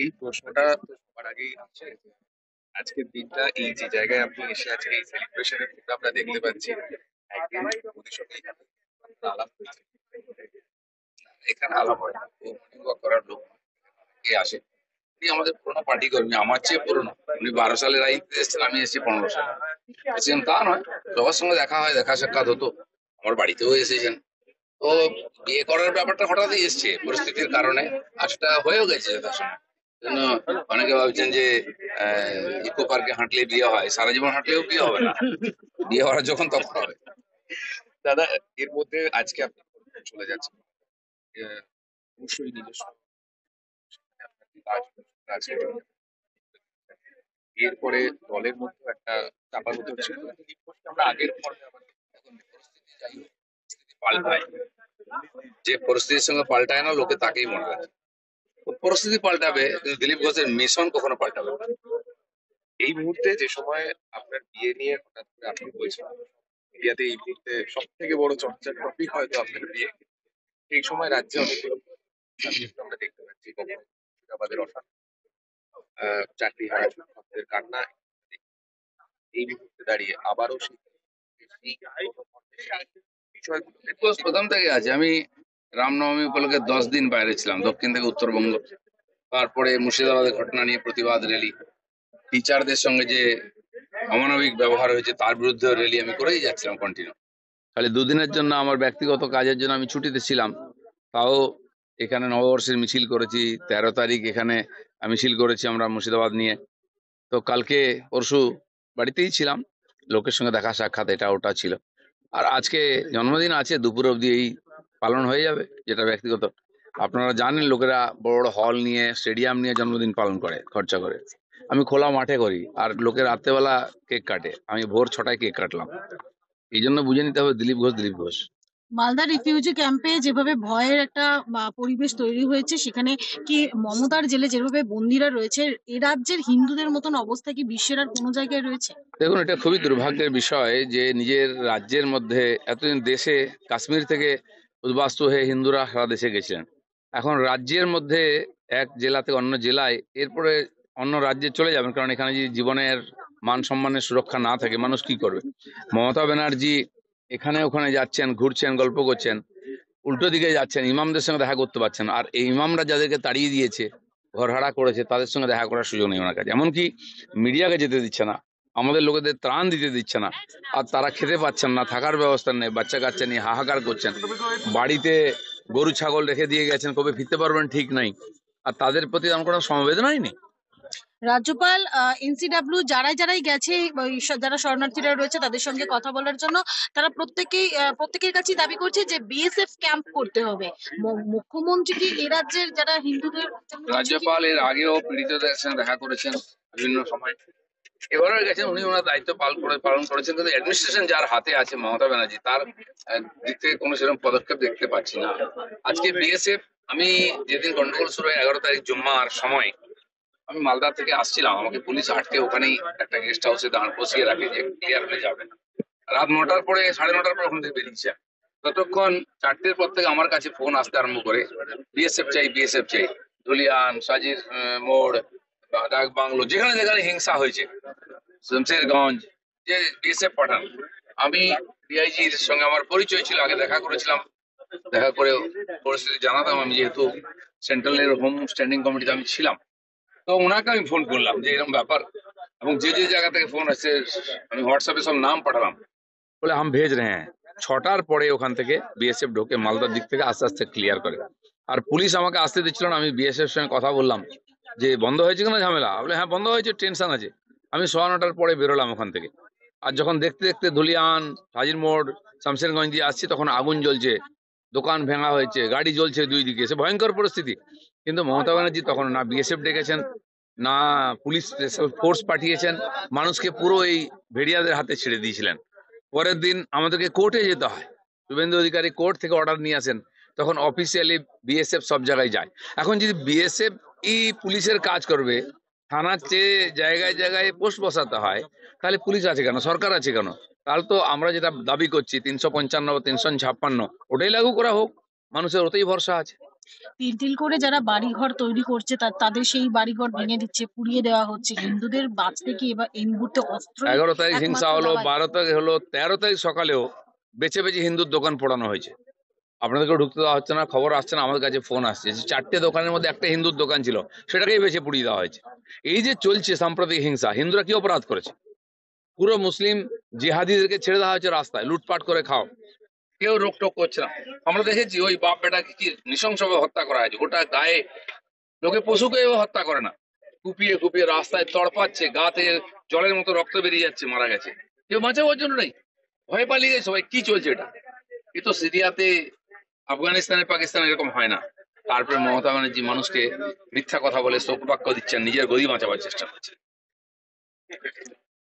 এই প্রশ্নটা তো সবার আগেই আছে। আজকের দিনটা এই যে জায়গায় আপনি এসে আজকে এই সেলিব্রেশনের প্রোগ্রামটা দেখতে পাচ্ছি, একদিন মোদির সঙ্গে এখানে আলাপ হয়েছে। এখানে আলাপ হয় না, ও মর্নিং ওয়াক করার লোক কে আসে। উনি আমাদের পুরোনো পার্টি কর্মী, আমার চেয়ে পুরোনো। উনি 12 সালের আইতে এসেছেন, আমি এসেছি 15 সালে। এসেছেন তা নয়, সবার সঙ্গে দেখা হয়, দেখা সাক্ষাৎ হতো। আমার বাড়িতেও এসেছেন। তো বিয়ে করার ব্যাপারটা হঠাৎই এসছে পরিস্থিতির কারণে, আর সেটা হয়েও গেছে যথাসময়। জন্য অনেকে ভাবছেন যে ইকো পার্কে হাঁটলে বিয়ে হয়, সারা জীবন হাঁটলেও বিয়ে হবে না, বিয়ে হওয়ার যখন তখন হবে। দাদা, এর মধ্যে আজকে আপনি চলে যাচ্ছেন, অবশ্যই নিজস্ব আপনার কাজ আছে। এরপরে দলের মধ্যে একটা চাপানুতর ছিল, আমরা আগের পর্বে আবার এখন পরিস্থিতি যাই হোক, পরিস্থিতি পাল্টায়, যে পরিস্থিতির সঙ্গে পাল্টায় না লোকে তাকেই মনে রাখে। তো পরিস্থিতি পাল্টাবে, কিন্তু দিলীপ ঘোষের মিশন কখনো পাল্টাবে না। এই মুহূর্তে যে সময় আপনার বিয়ে নিয়ে হঠাৎ করে আপনি বলছেন, ইন্ডিয়াতে এই মুহূর্তে সব থেকে বড় চর্চার টপিক হয়তো আপনার বিয়ে। এই সময় রাজ্যে অনেকগুলো subject আমরা দেখতে পাচ্ছি, কখনো মুর্শিদাবাদের অশান্তি, চাকরি হারা শিক্ষকদের কান্না। এই মুহূর্তে দাঁড়িয়ে আবারও বিষয়গুলো প্রথম থেকে আছে। আমি রামনবমী উপলক্ষে 10 দিন বাইরে ছিলাম, দক্ষিণ থেকে উত্তরবঙ্গ। তারপরে মুর্শিদাবাদের ঘটনা নিয়ে প্রতিবাদ র্যালি, টিচারদের সঙ্গে যে অমানবিক ব্যবহার হয়েছে তার বিরুদ্ধে র্যালি আমি করেই যাচ্ছিলাম কন্টিনিউ। খালি দুদিনের জন্য আমার ব্যক্তিগত কাজের জন্য আমি ছুটিতে ছিলাম, তাও এখানে নববর্ষের মিছিল করেছি। 13 তারিখ এখানে মিছিল করেছি আমরা মুর্শিদাবাদ নিয়ে। তো কালকে পরশু বাড়িতেই ছিলাম, লোকের সঙ্গে দেখা সাক্ষাৎ এটা ওটা ছিল। আর আজকে জন্মদিন আছে, দুপুর অবধি এই পালন হয়ে যাবে, যেটা ব্যক্তিগত। আপনারা জানেন লোকেরা বড় বড় হল নিয়ে, স্টেডিয়াম নিয়ে জন্মদিন পালন করে, খরচা করে। আমি খোলা মাঠে করি, আর লোকে রাত্রেবেলা কেক কাটে, আমি ভোর 6টায় কেক কাটলাম। এই জন্য বুঝে নিতে হবে দিলীপ ঘোষ দিলীপ ঘোষ। মালদা রিফিউজি ক্যাম্পে যেভাবে ভয়ের একটা পরিবেশ তৈরি হয়েছে, সেখানে কি মমতার জেলে যেভাবে বন্দীরা রয়েছে, এ রাজ্যের হিন্দুদের মতন অবস্থা কি বিশ্বের আর কোনো জায়গায় রয়েছে? দেখুন, এটা খুবই দুর্ভাগ্যের বিষয় যে নিজের রাজ্যের মধ্যে এতদিন দেশে কাশ্মীর থেকে উদ্বাস্তু হয়ে হিন্দুরা সারা দেশে গেছিলেন, এখন রাজ্যের মধ্যে এক জেলা থেকে অন্য জেলায়, এরপরে অন্য রাজ্যে চলে যাবেন। কারণ এখানে যদি জীবনের মান সম্মানের সুরক্ষা না থাকে, মানুষ কি করবে? মমতা ব্যানার্জি এখানে ওখানে যাচ্ছেন, ঘুরছেন, গল্প করছেন, উল্টো দিকে যাচ্ছেন, ইমামদের সঙ্গে দেখা করতে পারছেন। আর এই ইমামরা যাদেরকে তাড়িয়ে দিয়েছে, ঘরহারা করেছে, তাদের সঙ্গে দেখা করার সুযোগ নেই ওনার কাছে। এমনকি মিডিয়াকে যেতে দিচ্ছে না, আমাদের লোকেদের ত্রাণ দিতে দিচ্ছে না। আর তারা খেতে পাচ্ছেন না, থাকার ব্যবস্থা নেই, বাচ্চা কাচ্চা নিয়ে হাহাকার করছেন। বাড়িতে গরু ছাগল রেখে দিয়ে গেছেন, কবে ফিরতে পারবেন ঠিক নাই। আর তাদের প্রতি আমার কোনো সমবেদনাই নেই। রাজ্যপাল এনসিডব্লিউ যারাই যারাই গেছে, যারা শরণার্থীরা রয়েছে তাদের সঙ্গে কথা বলার জন্য, তারা প্রত্যেকের কাছে দাবি করছে যে বিএসএফ ক্যাম্প করতে হবে। মুখ্যমন্ত্রী কি এ রাজ্যের যারা হিন্দুদের রাজ্যপাল এর আগেও পীড়িতদের সঙ্গে দেখা করেছেন বিভিন্ন সময়, এবারও গেছেন। উনি ওনার দায়িত্ব পালন করেছেন, কিন্তু অ্যাডমিনিস্ট্রেশন যার হাতে আছে মমতা ব্যানার্জি, তার দিক থেকে কোনো সেরকম পদক্ষেপ দেখতে পাচ্ছি না। আজকে বিএসএফ, আমি যেদিন গন্ডগোল শুরু হয় 11 তারিখ জুম্মার সময়, আমি মালদা থেকে আসছিলাম, আমাকে পুলিশ আটকে ওখানেই একটা গেস্ট হাউসে দাঁড় বসিয়ে রাখে যে ক্লিয়ার হয়ে যাবে না। রাত 9টার পরে, 9:30 পর ওখান থেকে বেরিয়েছে। ততক্ষণ 4টের পর থেকে আমার কাছে ফোন আসতে আরম্ভ করে, বিএসএফ চাই, বিএসএফ চাই। ধুলিয়ান, সাজির মোড়, ডাক বাংলো, যেখানে যেখানে হিংসা হয়েছে, শমশেরগঞ্জ, যে বিএসএফ পাঠান। আমি ডিআইজির সঙ্গে আমার পরিচয় ছিল, আগে দেখা করেছিলাম, দেখা করে পরিস্থিতি জানাতাম। আমি যেহেতু সেন্ট্রালের হোম স্ট্যান্ডিং কমিটিতে আমি ছিলাম, তো ওনাকে আমি ফোন করলাম যে এরকম ব্যাপার, এবং যে যে জায়গা থেকে ফোন আসছে আমি হোয়াটসঅ্যাপে সব নাম পাঠালাম, বলে হাম ভেজ রে হ্যাঁ। 6টার পরে ওখান থেকে বিএসএফ ঢোকে মালদার দিক থেকে, আস্তে আস্তে ক্লিয়ার করে। আর পুলিশ আমাকে আসতে দিচ্ছিল না। আমি বিএসএফ সঙ্গে কথা বললাম যে বন্ধ হয়েছে কিনা ঝামেলা, বলে হ্যাঁ বন্ধ হয়েছে, টেনশন আছে। আমি 9:15 পরে বেরোলাম ওখান থেকে। আর যখন দেখতে দেখতে ধুলিয়ান, হাজির মোড়, শামশেরগঞ্জ দিয়ে আসছি, তখন আগুন জ্বলছে, দোকান ভেঙা হয়েছে, গাড়ি জ্বলছে দুই দিকে, সে ভয়ঙ্কর পরিস্থিতি। কিন্তু মমতা ব্যানার্জি তখন না বিএসএফ ডেকেছেন, না পুলিশ স্পেশাল ফোর্স পাঠিয়েছেন, মানুষকে পুরো এই ভেড়িয়াদের হাতে ছেড়ে দিয়েছিলেন। পরের দিন আমাদেরকে কোর্টে যেতে হয়, শুভেন্দু অধিকারী কোর্ট থেকে অর্ডার নিয়ে আসেন, তখন অফিসিয়ালি বিএসএফ সব জায়গায় যায়। এখন যদি বিএসএফ পুলিশের কাজ করবে, থানার চেয়ে জায়গায় জায়গায় পোস্ট বসাতে হয়, তাহলে পুলিশ আছে কেন, সরকার আছে কেন? তাহলে তো আমরা যেটা দাবি করছি 355 বা 356, ওটাই লাগু করা হোক, মানুষের ওতেই ভরসা আছে। তিল তিল করে যারা বাড়িঘর তৈরি করছে তাদের সেই বাড়িঘর ভেঙে দিচ্ছে, পুড়িয়ে দেওয়া হচ্ছে। হিন্দুদের বাঁচতে কি এবার এই মুহূর্তে অস্ত্রই 11 তারিখ হিংসা একমাত্র হলো, দাওয়াই? 12 তারিখ হলো, 13 তারিখ সকালেও বেছে বেছে হিন্দুর দোকান পোড়ানো হয়েছে। আপনাদেরকে ঢুকতে দেওয়া হচ্ছে না, খবর আসছে না, আমাদের কাছে ফোন আসছে যে 4টে দোকানের মধ্যে একটা হিন্দুর দোকান ছিল, সেটাকেই বেছে পুড়িয়ে দেওয়া হয়েছে। এই যে চলছে সাম্প্রতিক হিংসা, হিন্দুরা কি অপরাধ করেছে? পুরো মুসলিম জিহাদিদেরকে ছেড়ে দেওয়া হয়েছে রাস্তায়, লুটপাট করে খাও, কেউ রোকটোক করছে না। আমরা দেখেছি ওই বাপ বেটাকে কি নৃশংসভাবে হত্যা করা হয়েছে, গোটা গায়ে, লোকে পশুকে হত্যা করে না, কুপিয়ে কুপিয়ে রাস্তায় তড়পাচ্ছে, গা থেকে জলের মতো রক্ত বেরিয়ে যাচ্ছে, মারা গেছে, কেউ বাঁচাবার জন্য নেই, ভয় পালিয়ে গেছে সবাই। কি চলছে এটা? এ তো সিরিয়াতে, আফগানিস্তানে, পাকিস্তানে এরকম হয় না। তারপরে মমতা ব্যানার্জি মানুষকে মিথ্যা কথা বলে শোক বাক্য দিচ্ছেন, নিজের গদি বাঁচাবার চেষ্টা করছে।